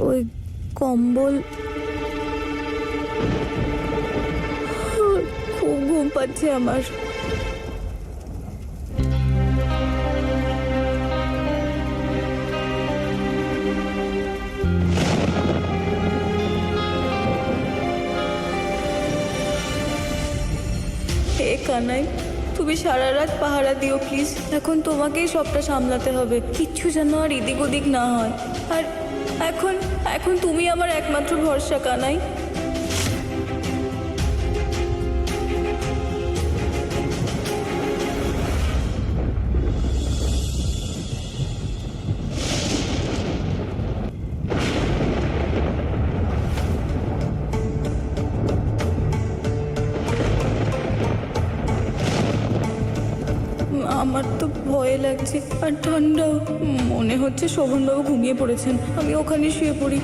ওই কম্বল, খুব ঘুম পাচ্ছে আমার। হে কানাই, তুমি সারা রাত পাহারা দিও প্লিজ। এখন তোমাকেই সবটা সামলাতে হবে, কিচ্ছু যেন আর এদিক ওদিক না হয়। আর এখন এখন তুমি আমার একমাত্র ভরসা কানাই। আমার তো ভয় লাগছে আর ঠান্ডাও। মনে হচ্ছে শোভনবাবু ঘুমিয়ে পড়েছেন, আমি ওখানে শুয়ে পড়ি।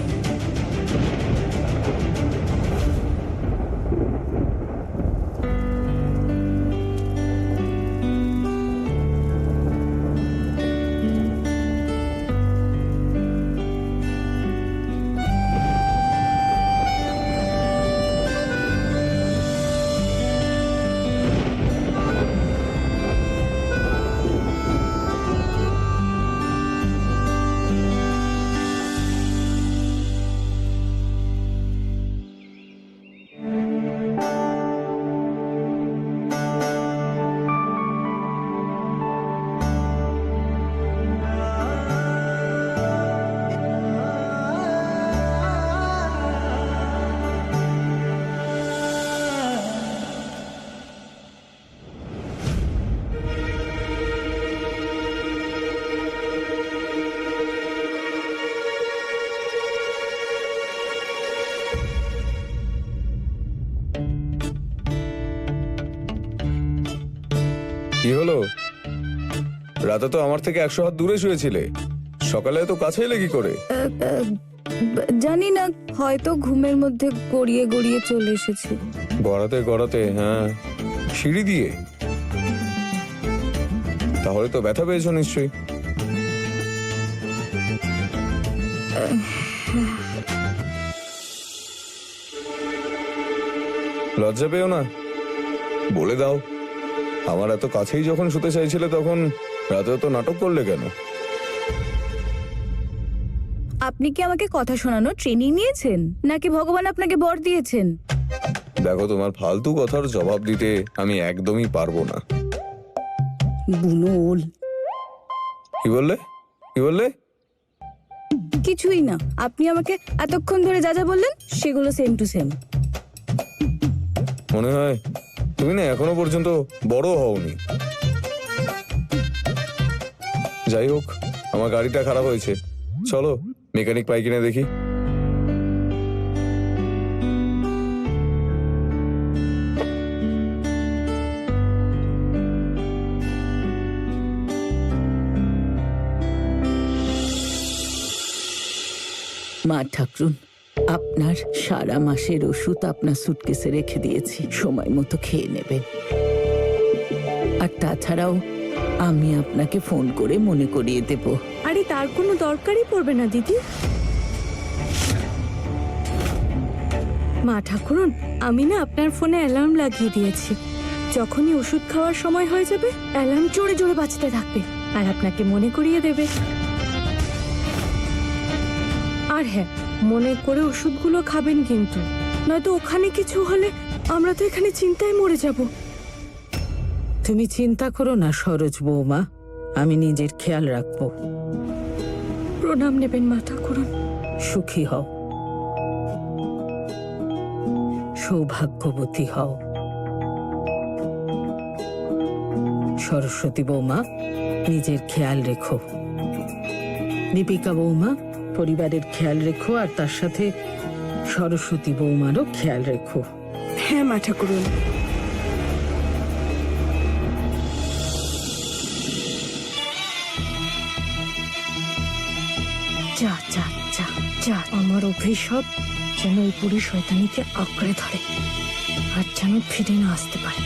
কি হলো? রাতে তো আমার থেকে 100 হাত দূরে শুয়েছিলে, সকালে তো কাছে এলে কি করে? জানি না, হয়তো ঘুমের মধ্যে গড়িয়ে গড়িয়ে চলে এসেছি। গড়াতে গড়াতে? হ্যাঁ, সিঁড়ি দিয়ে? তাহলে তো ব্যথা পেয়েছো নিশ্চয়ই। লজ্জা পেও না, বলে দাও। আমার এত কাছেই যখন শুতে চাইছিলে তখন রাতে তো নাটক করলে কেন? আপনি কি আমাকে কথা শোনানোর ট্রেনিং নিয়েছেন, নাকি ভগবান আপনাকে বর দিয়েছেন? দেখো, তোমার ফালতু কথার জবাব দিতে আমি একদমই পারবো না। বুনোল। কি বললে? কি বললে? কিছুই না, আপনি আমাকে এতক্ষণ ধরে যা যা বললেন সেগুলো সেম টু সেম। মনে হয় তুমি না এখনো পর্যন্ত বড় হওনি। যাই হোক, আমার গাড়িটা খারাপ হয়েছে, চলো মেকানিক পাই কিনে দেখি। মা ঠাকুরুন, আপনার সারা মাসের ওষুধ আপনার সুটকেসে রেখে দিয়েছি, সময় মতো খেয়ে নেবেন। আর তাছাড়াও আমি আপনাকে ফোন করে মনে করিয়ে দেব। আরে তার কোনো দরকারই পড়বে না দিদি। মা ঠাকুরুন, আমি না আপনার ফোনে অ্যালার্ম লাগিয়ে দিয়েছি। যখনই ওষুধ খাওয়ার সময় হয়ে যাবে অ্যালার্ম জোরে জোরে বাজতে থাকবে আর আপনাকে মনে করিয়ে দেবে। আর হ্যাঁ, মনে করে ওষুধগুলো খাবেন কিন্তু, নয়তো ওখানে কিছু হলে আমরা তো এখানে চিন্তায় মরে যাব। তুমি চিন্তা করো না সরোজ বৌমা, আমি নিজের খেয়াল রাখবো। প্রণাম নেবেন মা ঠাকুরুন। সুখী হও, সৌভাগ্যবতী হও। সরস্বতী বৌমা, নিজের খেয়াল রেখো। দীপিকা বৌমা, পরিবারের খেয়াল রেখো, আর তার সাথে সরস্বতী বৌমারও খেয়াল রেখো। হ্যাঁ মা ঠাকুরুন। যা যা যা যা, আমার অভিশাপ যেন ওই বুড়ি শয়তানিকে আঁকড়ে ধরে আর যেন ফিরে না আসতে পারে।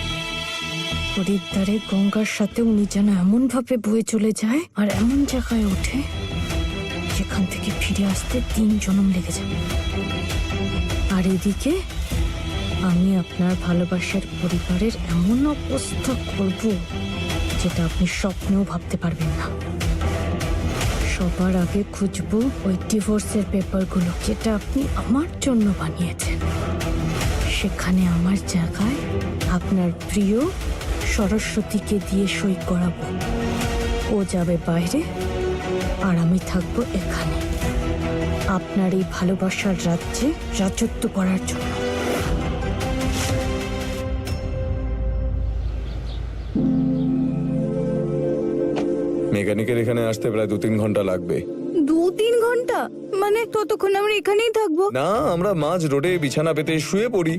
হরিদ্বারে গঙ্গার সাথে উনি যেন এমন ভাবে বয়ে চলে যায় আর এমন জায়গায় ওঠে সেখান থেকে ফিরে আসতে 3 জনম লেগে যাবে। আর এদিকে আমি আপনার ভালোবাসার পরিবারের এমন অবস্থা করব যেটা আপনি স্বপ্নেও ভাবতে পারবেন না। সবার আগে খুঁজবো ওই ডিভোর্সের পেপারগুলো যেটা আপনি আমার জন্য বানিয়েছেন। সেখানে আমার জায়গায় আপনার প্রিয় সরস্বতীকে দিয়ে সই করাবো। ও যাবে বাইরে আর আমি থাকবো এখানে আপনার এই ভালোবাসার রাজ্যে রাজত্ব করার জন্য। মেকানিকের এখানে আসতে প্রায় 2-3 ঘন্টা লাগবে। 2-3 ঘন্টা? মানে ততক্ষণ আমরা এখানেই থাকবো? না, আমরা মাঝ রোডে বিছানা পেতে শুয়ে পড়ি।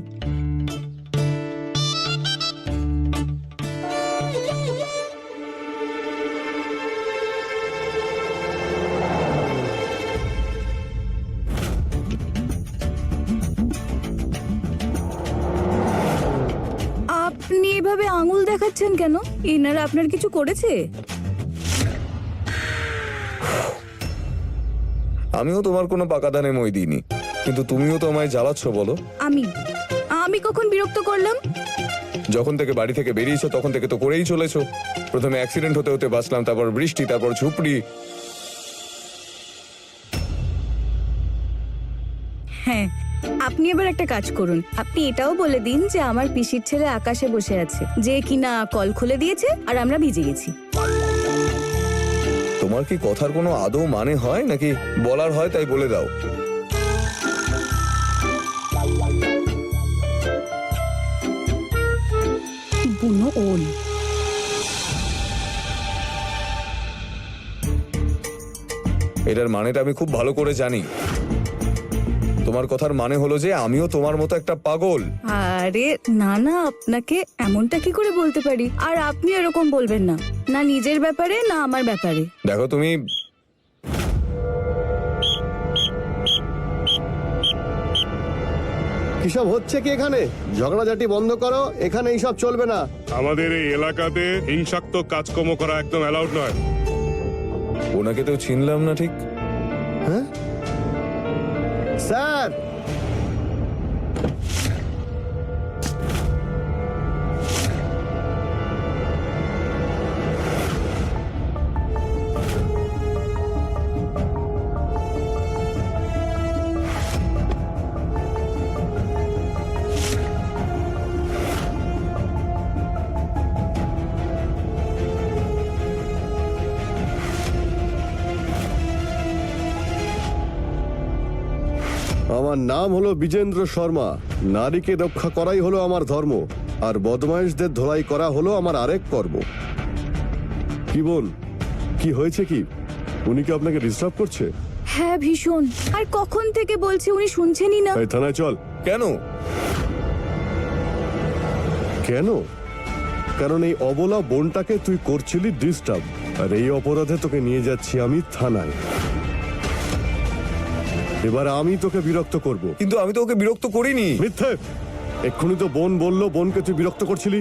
আপনি এভাবে আঙুল দেখাচ্ছেন কেন? এনারা আপনার কিছু করেছে? আমিও তোমার কোনো পাকা ধানে মই দিইনি, কিন্তু তুমিও তো আমায় জ্বালাচ্ছ বলো। আমি আমি কখন বিরক্ত করলাম? যখন থেকে বাড়ি থেকে বেরিয়েছো তখন থেকে তো করেই চলেছো। প্রথমে অ্যাক্সিডেন্ট হতে হতে বাঁচলাম, তারপর বৃষ্টি, তারপর ঝুপড়ি। হ্যাঁ, আপনি এবার একটা কাজ করুন। আপনি এটাও বলে দিন যে আমার পিসির ছেলে আকাশে বসে আছে, যে কিনা কল খুলে দিয়েছে আর আমরা ভিজে গেছি। তোমার কি কথার কোনো আদৌ মানে হয় নাকি বলার হয় তাই বলে দাও? বুনো ওল। এটার মানেটা আমি খুব ভালো করে জানি। তোমার কথার মানে হলো যে আমিও তোমার মতো একটা পাগল। আরে না না, আপনাকে এমনটা কি করে বলতে পারি? আর আপনি এরকম বলবেন না, না নিজের ব্যাপারে না আমার ব্যাপারে। দেখো তুমি, কিসব হচ্ছে কি এখানে? ঝগড়াঝাটি বন্ধ করো, এখানে এইসব চলবে না। আমাদের এই এলাকাতে হিংসাত্মক কাজকর্ম করা একদম অ্যালাউড নয়। ওনাকে তো চিনলাম না ঠিক। হ্যাঁ স্যার, আমার নাম হলো বিজেন্দ্র শর্মা। নারীকে রক্ষা করাই হলো আমার ধর্ম, আর বদমাইশদের ধোলাই করা হলো আমার আরেক কর্ম। কি বোন, কি হয়েছে? কি উনি কি আপনাকে ডিস্টার্ব করছে? হ্যাঁ ভীষণ। আর কখন থেকে বলছি, উনি শুনছেনই না। এই থানায় চল। কেন? কেন? কারণ এই অবলা বোনটাকে তুই করছিলি ডিস্টার্ব, আর এই অপরাধে তোকে নিয়ে যাচ্ছি আমি থানায়। এবার আমি তোকে বিরক্ত করব। কিন্তু আমি তো ওকে বিরক্ত করিনি। মিথ্যে! এক্ষুনি তো বোন বললো বোনকে তুই বিরক্ত করছিলি।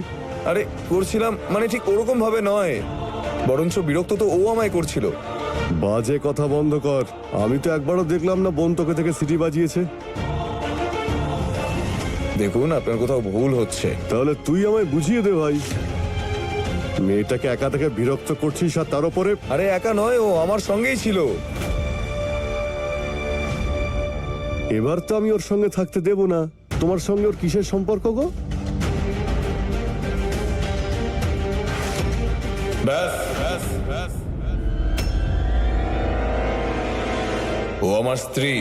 আরে করছিলাম মানে ঠিক ওরকম ভাবে নয়, বরঞ্চ বিরক্ত তো ও আমায় করছিল। বাজে কথা বন্ধ কর। আমি তো একবারও দেখলাম না বোন তোকে থেকে সিটি বাজিয়েছে। দেখুন, আপনার কোথাও ভুল হচ্ছে। তাহলে তুই আমায় বুঝিয়ে দে ভাই। মেয়েটাকে একা থেকে বিরক্ত করছিস, আর তার উপরে আরে একা নয়, ও আমার সঙ্গেই ছিল। এবার তো আমি ওর সঙ্গে থাকতে দেব না। তোমার সঙ্গে ওর কিসের সম্পর্ক গো? ব্যাস ব্যাস ব্যাস, ও আমার স্ত্রী।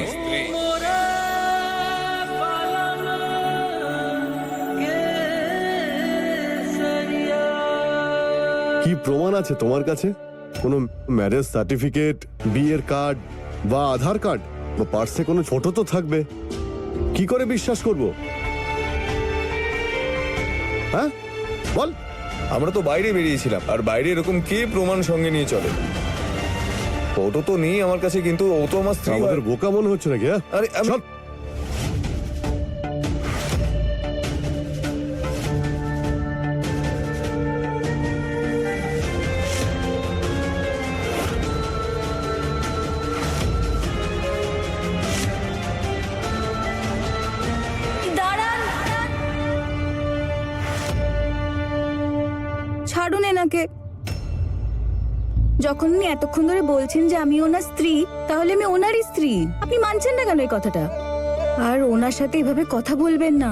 কি প্রমাণ আছে তোমার কাছে? কোনো ম্যারেজ সার্টিফিকেট, বিয়ের কার্ড বা আধার কার্ড বা পার্সে কোনো ফটো তো থাকবে। কি করে বিশ্বাস করব? হ্যাঁ বল। আমরা তো বাইরে বেরিয়েছিলাম, আর বাইরে এরকম কে প্রমাণ সঙ্গে নিয়ে চলে? ফটো তো নেই আমার কাছে, কিন্তু ও তো আমার স্ত্রী। আমাদের বোকা মনে হচ্ছে নাকি? হ্যাঁ আরে চল। এনাকে। যখন উনি এতক্ষণ ধরে বলছেন যে আমি ওনার স্ত্রী, তাহলে আমি ওনারই স্ত্রী। আপনি মানছেন না কেন এই কথাটা? আর ওনার সাথে এভাবে কথা বলবেন না,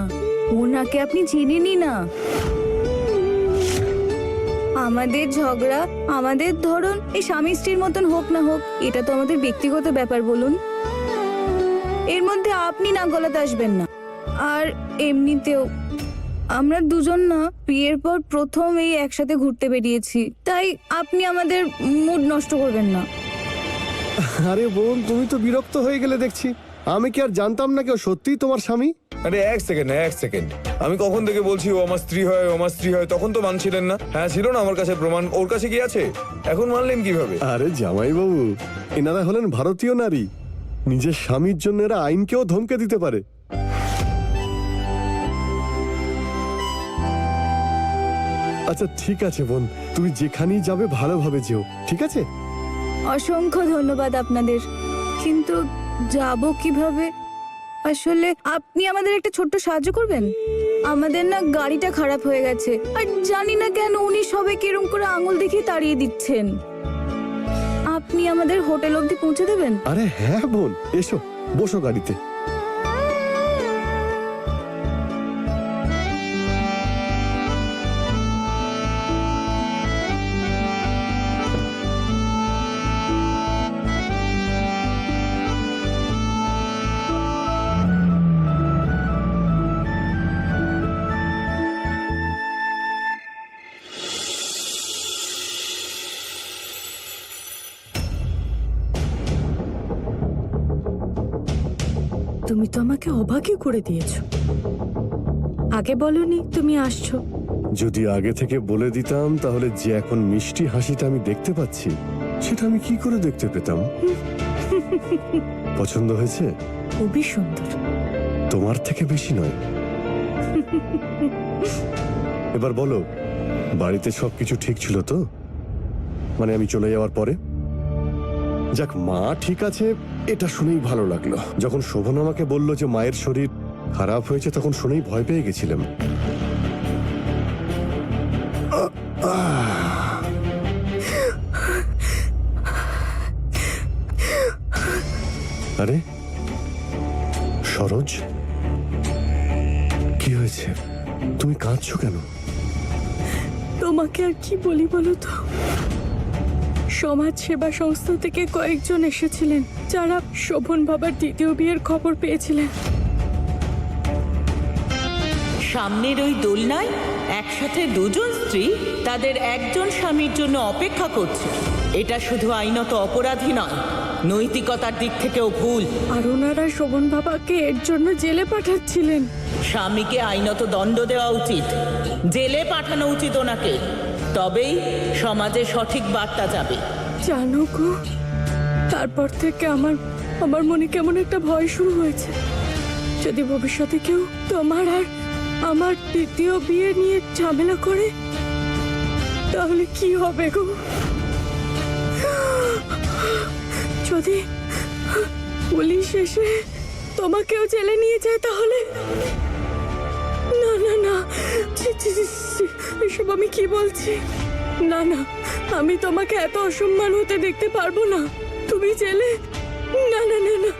ওনাকে আপনি চেনেনই না। আমাদের ঝগড়া, আমাদের ধরন এই স্বামী স্ত্রীর মতন হোক না হোক, এটা তো আমাদের ব্যক্তিগত ব্যাপার, বলুন। এর মধ্যে আপনি না গলাতে আসবেন না। আর এমনিতেও আমরা দুজন না বিয়ের পর প্রথম এই একসাথে ঘুরতে বেরিয়েছি, তাই আপনি আমাদের মুড নষ্ট করবেন না। আরে বোন, তুমি তো বিরক্ত হয়ে গেলে দেখছি। আমি কি আর জানতাম না কেউ সত্যিই তোমার স্বামী? আরে এক সেকেন্ড, আমি কখন থেকে বলছি ও আমার স্ত্রী হয়, ও আমার স্ত্রী হয়, তখন তো মানছিলেন না। হ্যাঁ, ছিল না আমার কাছে প্রমাণ, ওর কাছে কি আছে? এখন মানলেন কিভাবে? আরে জামাইবাবু, এনারা হলেন ভারতীয় নারী। নিজের স্বামীর জন্য এরা আইনকেও ধমকে দিতে পারে। আচ্ছা ঠিক আছে বোন, তুমি যেখানেই যাবে ভালোভাবে যেও, ঠিক আছে? অসংখ্য ধন্যবাদ আপনাদের, কিন্তু যাব কিভাবে? আসলে আপনি আমাদের একটা ছোট্ট সাহায্য করবেন? আমাদের না গাড়িটা খারাপ হয়ে গেছে, আর জানি না কেন উনি সবাইকে এরকম করে আঙুল দেখিয়ে তাড়িয়ে দিচ্ছেন। আপনি আমাদের হোটেল অবধি পৌঁছে দেবেন? আরে হ্যাঁ বোন, এসো বসো গাড়িতে। তুমি তো আমাকে অবাকই করে দিয়েছো। আগে বলনি তুমি আসছো। যদি আগে থেকে বলে দিতাম তাহলে যে এখন মিষ্টি হাসিটা আমি দেখতে পাচ্ছি, সেটা আমি কি করে দেখতে পেতাম? পছন্দ হয়েছে? খুবই সুন্দর। তোমার থেকে বেশি নয়। এবার বলো, বাড়িতে সবকিছু ঠিক ছিল তো? মানে আমি চলে যাওয়ার পরে? যাক, মা ঠিক আছে, এটা শুনেই ভালো লাগলো। যখন শোভন আমাকে বলল যে মায়ের শরীর খারাপ হয়েছে, তখন শুনেই ভয় পেয়ে গেছিলাম। আরে সরোজ, কি হয়েছে? তুমি কাঁদছো কেন? তোমাকে আর কি বলি বলো তো। সমাজ সেবা সংস্থা থেকে কয়েকজন এসেছিলেন, যারা শোভন বাবার দ্বিতীয় বিয়ের খবর পেয়েছিলেন। সামনের ওই দোলনায় একসাথে দুজন স্ত্রী তাদের একজন স্বামীর জন্য অপেক্ষা করছে। এটা শুধু আইনত অপরাধী নয়, নৈতিকতার দিক থেকেও ভুল। আর ওনারা শোভন বাবাকে এর জন্য জেলে পাঠাচ্ছিলেন। স্বামীকে আইনত দণ্ড দেওয়া উচিত, জেলে পাঠানো উচিত ওনাকে, তবেই সমাজে সঠিক বার্তা যাবে। জানো গো, তারপর থেকে আমার মনে কেমন একটা ভয় শুরু হয়েছে। যদি ভবিষ্যতে কেউ তোমার আর আমার দ্বিতীয় বিয়ে নিয়ে ঝামেলা করে, তাহলে কি হবে গো? যদি পুলিশ এসে তোমাকেও জেলে নিয়ে যায় তাহলে? না না না, ছি, ছি, ছি, ছি, এসব আমি কি বলছি? না না, আমি তোমাকে এত অসম্মান হতে দেখতে পারবো না। তুমি জেলে? না না না না,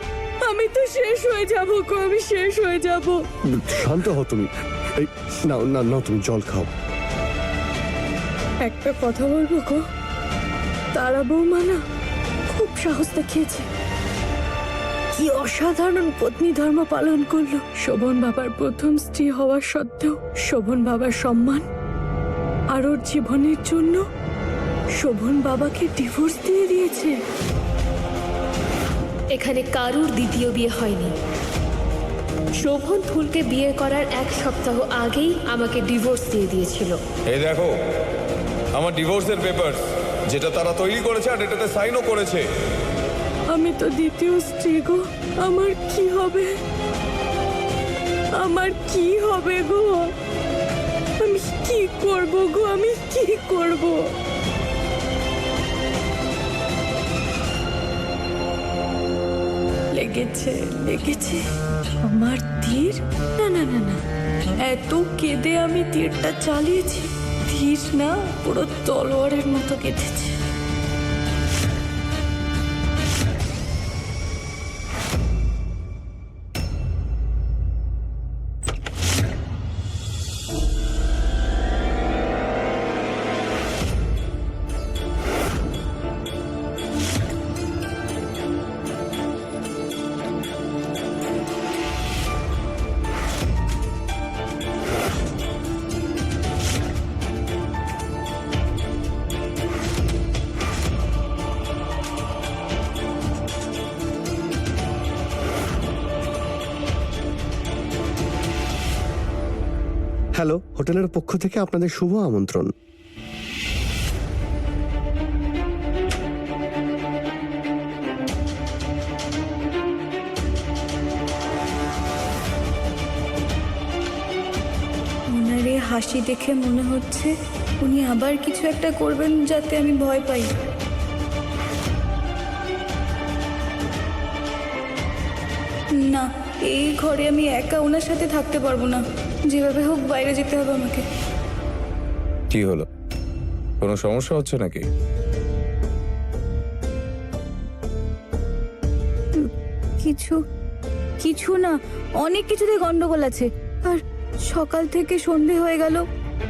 আমি তো শেষ হয়ে যাবো গো, আমি শেষ হয়ে যাব। শান্ত হও তুমি। এই নাও নাও নাও, তুমি জল খাও। একটা কথা বলবো গো, তারা বৌমা না খুব সাহস দেখিয়েছে। কি অসাধারণ পত্নী ধর্ম পালন করলো। শোভন বাবার প্রথম স্ত্রী হওয়ার সত্ত্বেও শোভন বাবার সম্মান আর ওর জীবনের জন্য শোভন বাবাকে ডিভোর্স দিয়ে দিয়েছে। এখানে কারুর দ্বিতীয় বিয়ে হয়নি। শোভন ফুলকে বিয়ে করার 1 সপ্তাহ আগেই আমাকে ডিভোর্স দিয়ে দিয়েছিল। এই দেখো আমার ডিভোর্সের পেপারস, যেটা তারা তৈরি করেছে আর এটাতে সাইনও করেছে। আমি তো দ্বিতীয় স্ত্রী গো, আমার কি হবে? আমার কি হবে গো? আমি কি করব গো? আমি কি করব? লেগেছে লেগেছে আমার তীর। না না না না, এত কেঁদে আমি তীরটা চালিয়েছি, ধীর না, পুরো তলোয়ারের মতো কেটেছে। হ্যালো, হোটেলের পক্ষ থেকে আপনাদের শুভ আমন্ত্রণ। ওনার এই হাসি দেখে মনে হচ্ছে উনি আবার কিছু একটা করবেন যাতে আমি ভয় পাই। না, এই ঘরে আমি একা ওনার সাথে থাকতে পারবো না। যেভাবে হোক বাইরে যেতে হবে আমাকে। কি হলো, কোনো সমস্যা হচ্ছে নাকি? কিছু কিছু না, অনেক কিছুতে গন্ডগোল আছে। আর সকাল থেকে সন্ধে হয়ে গেল,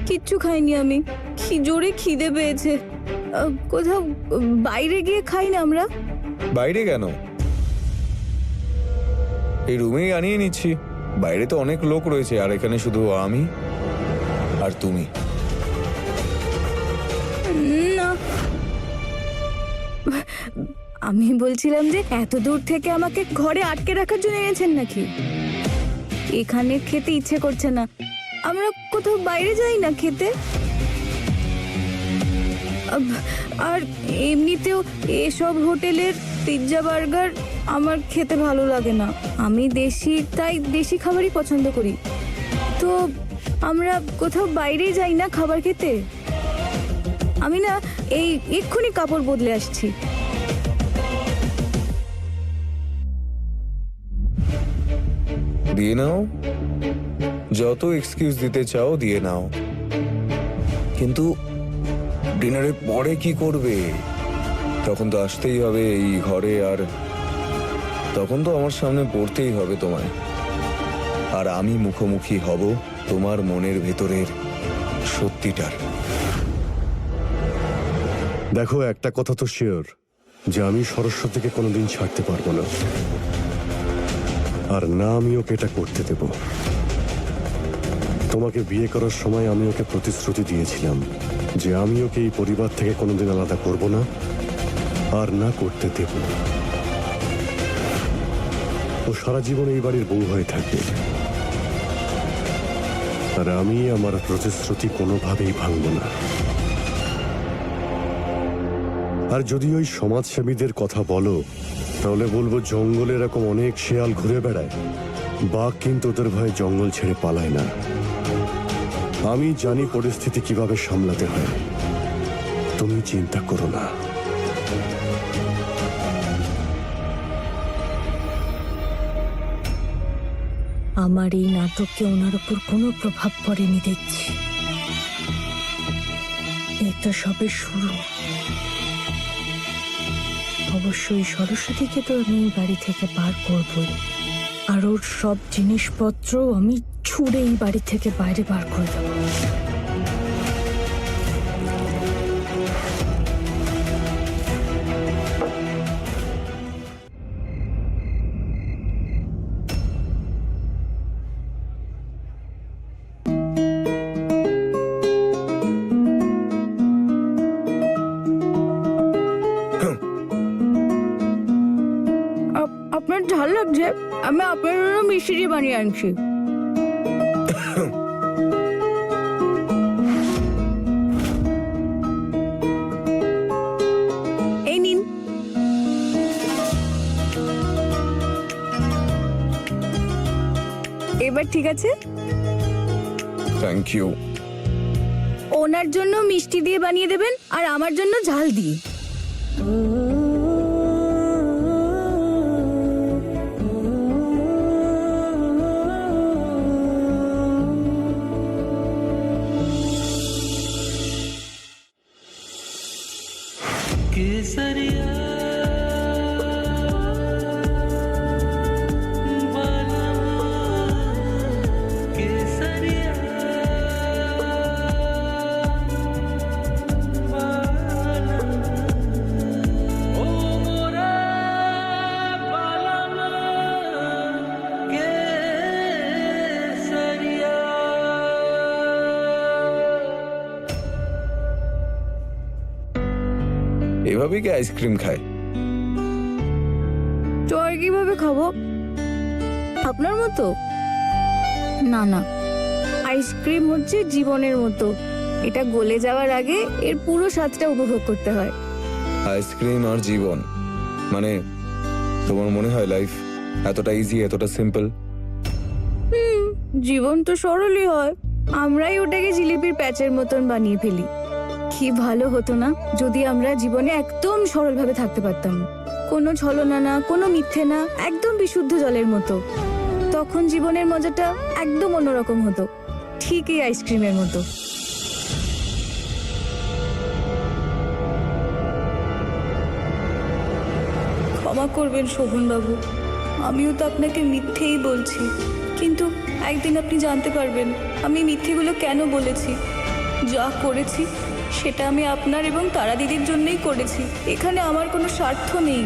কিচ্ছু খাইনি আমি। কি জোরে খিদে পেয়েছে। কোথাও বাইরে গিয়ে খাই না আমরা? বাইরে কেন, এই রুমেই আনিয়ে নিচ্ছি। বাইরে তো অনেক লোক রয়েছে, আর এখানে শুধু আমি আর তুমি। না, আমি বলছিলাম যে এত দূর থেকে আমাকে ঘরে আটকে রাখার জন্য এনেছেন নাকি? এখানে খেতে ইচ্ছে করছে না। আমরা কোথাও বাইরে যাই না খেতে। আর এমনিতেও এসব হোটেলের পিৎজা বার্গার আমার খেতে ভালো লাগে না। আমি তাই দেশি খাবারই পছন্দ করি। তো আমরা কোথাও বাইরেই যাই না খাবার খেতে। আমি না এই এক্ষুনি কাপড় বদলে আসছি। দিয়ে নাও, যত এক্সকিউজ দিতে চাও দিয়ে নাও, কিন্তু ডিনারের পরে কি করবে? তখন তো আসতেই হবে এই ঘরে, আর তখন তো আমার সামনে পড়তেই হবে তোমায়। আর আমি মুখোমুখি হব তোমার মনের ভেতরের সত্যিটার। দেখো, একটা কথা তো শিওর যে আমি সরস্বতীকে কোনোদিন ছাড়তে পারবো না, আর না আমি ওকে এটা করতে দেব। তোমাকে বিয়ে করার সময় আমি ওকে প্রতিশ্রুতি দিয়েছিলাম যে আমি ওকে এই পরিবার থেকে কোনোদিন আলাদা করব না, আর না করতে দেব। ও সারা জীবন এই বাড়ির বউ হয়ে থাকবে, আর আমি আমার প্রতিশ্রুতি কোনোভাবেই ভাঙব না। আর যদি ওই সমাজসেবীদের কথা বলো, তাহলে বলবো জঙ্গলে এরকম অনেক শেয়াল ঘুরে বেড়ায়, বাঘ কিন্তু ওদের ভয়ে জঙ্গল ছেড়ে পালায় না। আমি জানি পরিস্থিতি কিভাবে সামলাতে হয়, তুমি চিন্তা করো না। আমার এই নাটকে ওনার উপর কোনো প্রভাব পড়েনি দেখছি। এটা সবে শুরু। অবশ্যই সরস্বতীকে তো আমি এই বাড়ি থেকে বার করবই, আর ওর সব জিনিসপত্র আমি ছুঁড়ে এই বাড়ি থেকে বাইরে বার করে দেবো। আপনার ঝাল লাগছে? আমি আপনার জন্য মিষ্টি বানিয়ে আনছি। এই নিন। এবার ঠিক আছে? Thank you. ওনার জন্য মিষ্টি দিয়ে বানিয়ে দেবেন, আর আমার জন্য ঝাল দিয়ে। এভাবেই কি আইসক্রিম খায়? তো আর কিভাবে খাবো? আপনার মতো? না না, আইসক্রিম হচ্ছে জীবনের মতো। এটা গলে যাওয়ার আগে এর পুরো স্বাদটা উপভোগ করতে হয়। আইসক্রিম আর জীবন মানে, তোমার মনে হয় লাইফ এতটা ইজি, এতটা সিম্পল? জীবন তো সরলই হয়, আমরাই ওটাকে জিলিপির প্যাচের মতন বানিয়ে ফেলি। কি ভালো হতো না যদি আমরা জীবনে একদম সরলভাবে থাকতে পারতাম, কোনো ছলনা না, কোনো মিথ্যে না, একদম বিশুদ্ধ জলের মতো। তখন জীবনের মজাটা একদম অন্যরকম হতো, ঠিক এই আইসক্রিমের মতো। ক্ষমা করবেন শোভনবাবু, আমিও তো আপনাকে মিথ্যেই বলছি, কিন্তু একদিন আপনি জানতে পারবেন আমি মিথ্যেগুলো কেন বলেছি। যা করেছি সেটা আমি আপনার এবং তারা দিদির জন্যই করেছি, এখানে আমার কোনো স্বার্থ নেই।